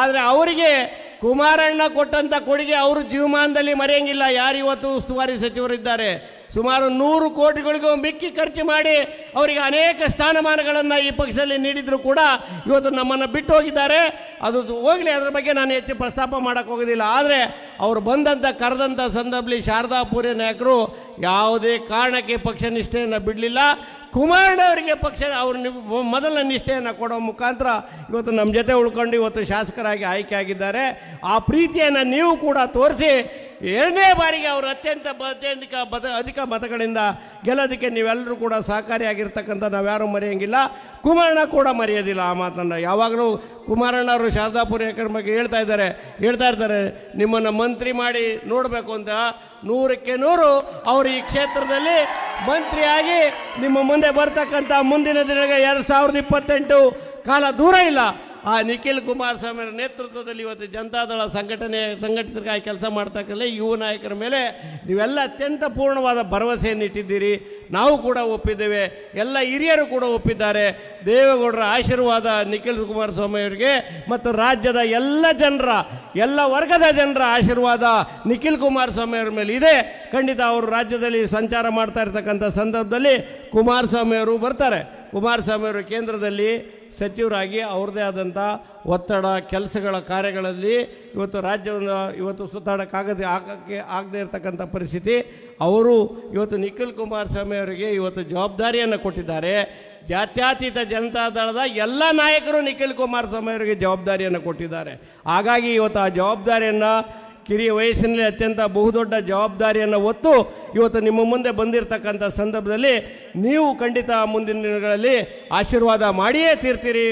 ಆದರೆ ಅವರಿಗೆ ಕುಮಾರಣ್ಣ ಕೊಟ್ಟಂಥ ಕೊಡುಗೆ ಅವರು ಜೀವಮಾನದಲ್ಲಿ ಮರೆಯಂಗಿಲ್ಲ. ಯಾರು ಇವತ್ತು ಉಸ್ತುವಾರಿ ಸಚಿವರಿದ್ದಾರೆ ಸುಮಾರು 100 ಕೋಟಿಗಳಿಗೂ ಮಿಕ್ಕಿ ಖರ್ಚು ಮಾಡಿ ಅವರಿಗೆ ಅನೇಕ ಸ್ಥಾನಮಾನಗಳನ್ನು ಈ ಪಕ್ಷದಲ್ಲಿ ನೀಡಿದರೂ ಕೂಡ ಇವತ್ತು ನಮ್ಮನ್ನು ಬಿಟ್ಟು ಹೋಗಿದ್ದಾರೆ. ಅದು ಹೋಗಲಿ, ಅದರ ಬಗ್ಗೆ ನಾನು ಹೆಚ್ಚು ಪ್ರಸ್ತಾಪ ಮಾಡೋಕ್ಕೆ ಹೋಗೋದಿಲ್ಲ. ಆದರೆ ಅವರು ಕರೆದಂಥ ಸಂದರ್ಭದಲ್ಲಿ ಶಾರದಾ ಪೂರ್ಯ ನಾಯಕರು ಯಾವುದೇ ಕಾರಣಕ್ಕೆ ಪಕ್ಷ ನಿಷ್ಠೆಯನ್ನು ಬಿಡಲಿಲ್ಲ. ಕುಮಾರಣ್ಣ ಅವರಿಗೆ ಪಕ್ಷ ಅವ್ರ ಮೊದಲ ನಿಷ್ಠೆಯನ್ನು ಕೊಡೋ ಮುಖಾಂತರ ಇವತ್ತು ನಮ್ಮ ಜೊತೆ ಉಳ್ಕೊಂಡು ಇವತ್ತು ಶಾಸಕರಾಗಿ ಆಯ್ಕೆ ಆಗಿದ್ದಾರೆ. ಆ ಪ್ರೀತಿಯನ್ನು ನೀವು ಕೂಡ ತೋರಿಸಿ 2ನೇ ಬಾರಿಗೆ ಅವರು ಅತ್ಯಂತ ಅಧಿಕ ಮತಗಳಿಂದ ಗೆಲ್ಲೋದಕ್ಕೆ ನೀವೆಲ್ಲರೂ ಕೂಡ ಸಹಕಾರಿಯಾಗಿರ್ತಕ್ಕಂಥ ನಾವ್ಯಾರೂ ಮರೆಯೋಂಗಿಲ್ಲ. ಕುಮಾರಣ್ಣ ಕೂಡ ಮರೆಯೋದಿಲ್ಲ ಆ ಮಾತನ್ನು. ಯಾವಾಗಲೂ ಕುಮಾರಣ್ಣ ಅವರು ಶಾರದಾಪುರ ಬಗ್ಗೆ ಹೇಳ್ತಾ ಇರ್ತಾರೆ, ನಿಮ್ಮನ್ನು ಮಂತ್ರಿ ಮಾಡಿ ನೋಡಬೇಕು ಅಂತ. 100ಕ್ಕೆ 100 ಅವರು ಈ ಕ್ಷೇತ್ರದಲ್ಲಿ ಮಂತ್ರಿಯಾಗಿ ನಿಮ್ಮ ಮುಂದೆ ಬರ್ತಕ್ಕಂಥ ಮುಂದಿನ ದಿನಗಳಿಗೆ 2028 ಕಾಲ ದೂರ ಇಲ್ಲ. ಆ ನಿಖಿಲ್ ಕುಮಾರಸ್ವಾಮಿ ಅವರ ನೇತೃತ್ವದಲ್ಲಿ ಇವತ್ತು ಜನತಾದಳ ಸಂಘಟಿತರಾಗಿ ಕೆಲಸ ಮಾಡ್ತಕ್ಕಂಥ ಯುವ ನಾಯಕರ ಮೇಲೆ ನೀವೆಲ್ಲ ಅತ್ಯಂತ ಪೂರ್ಣವಾದ ಭರವಸೆಯನ್ನು ಇಟ್ಟಿದ್ದೀರಿ. ನಾವು ಕೂಡ ಒಪ್ಪಿದ್ದೇವೆ, ಎಲ್ಲ ಹಿರಿಯರು ಕೂಡ ಒಪ್ಪಿದ್ದಾರೆ. ದೇವೇಗೌಡರ ಆಶೀರ್ವಾದ ನಿಖಿಲ್ ಕುಮಾರಸ್ವಾಮಿ ಅವರಿಗೆ ಮತ್ತು ರಾಜ್ಯದ ಎಲ್ಲ ವರ್ಗದ ಜನರ ಆಶೀರ್ವಾದ ನಿಖಿಲ್ ಕುಮಾರಸ್ವಾಮಿ ಅವರ ಮೇಲೆ ಇದೆ. ಖಂಡಿತ ಅವರು ರಾಜ್ಯದಲ್ಲಿ ಸಂಚಾರ ಮಾಡ್ತಾ ಇರ್ತಕ್ಕಂಥ ಸಂದರ್ಭದಲ್ಲಿ ಕುಮಾರಸ್ವಾಮಿ ಅವರು ಬರ್ತಾರೆ. ಕುಮಾರಸ್ವಾಮಿ ಅವರು ಕೇಂದ್ರದಲ್ಲಿ ಸಚಿವರಾಗಿ ಅವ್ರದ್ದೇ ಆದಂಥ ಒತ್ತಡ ಕೆಲಸಗಳ ಕಾರ್ಯಗಳಲ್ಲಿ ಇವತ್ತು ರಾಜ್ಯವನ್ನು ಇವತ್ತು ಆಗದೇ ಇರತಕ್ಕಂಥ ಪರಿಸ್ಥಿತಿ. ಅವರು ಇವತ್ತು ನಿಖಿಲ್ ಕುಮಾರಸ್ವಾಮಿ ಅವರಿಗೆ ಇವತ್ತು ಜವಾಬ್ದಾರಿಯನ್ನು ಕೊಟ್ಟಿದ್ದಾರೆ. ಜಾತ್ಯತೀತ ಜನತಾದಳದ ಎಲ್ಲ ನಾಯಕರು ನಿಖಿಲ್ ಕುಮಾರಸ್ವಾಮಿ ಅವರಿಗೆ ಜವಾಬ್ದಾರಿಯನ್ನು ಕೊಟ್ಟಿದ್ದಾರೆ. ಹಾಗಾಗಿ ಇವತ್ತು ಆ ಜವಾಬ್ದಾರಿಯನ್ನು ಕಿರಿಯ ವಯಸ್ಸಿನಲ್ಲಿ ಅತ್ಯಂತ ಬಹುದೊಡ್ಡ ಜವಾಬ್ದಾರಿಯನ್ನು ಹೊತ್ತು ಇವತ್ತು ನಿಮ್ಮ ಮುಂದೆ ಬಂದಿರತಕ್ಕಂಥ ಸಂದರ್ಭದಲ್ಲಿ ನೀವು ಖಂಡಿತ ಮುಂದಿನ ದಿನಗಳಲ್ಲಿ ಆಶೀರ್ವಾದ ಮಾಡಿಯೇ ತೀರ್ತೀರಿ.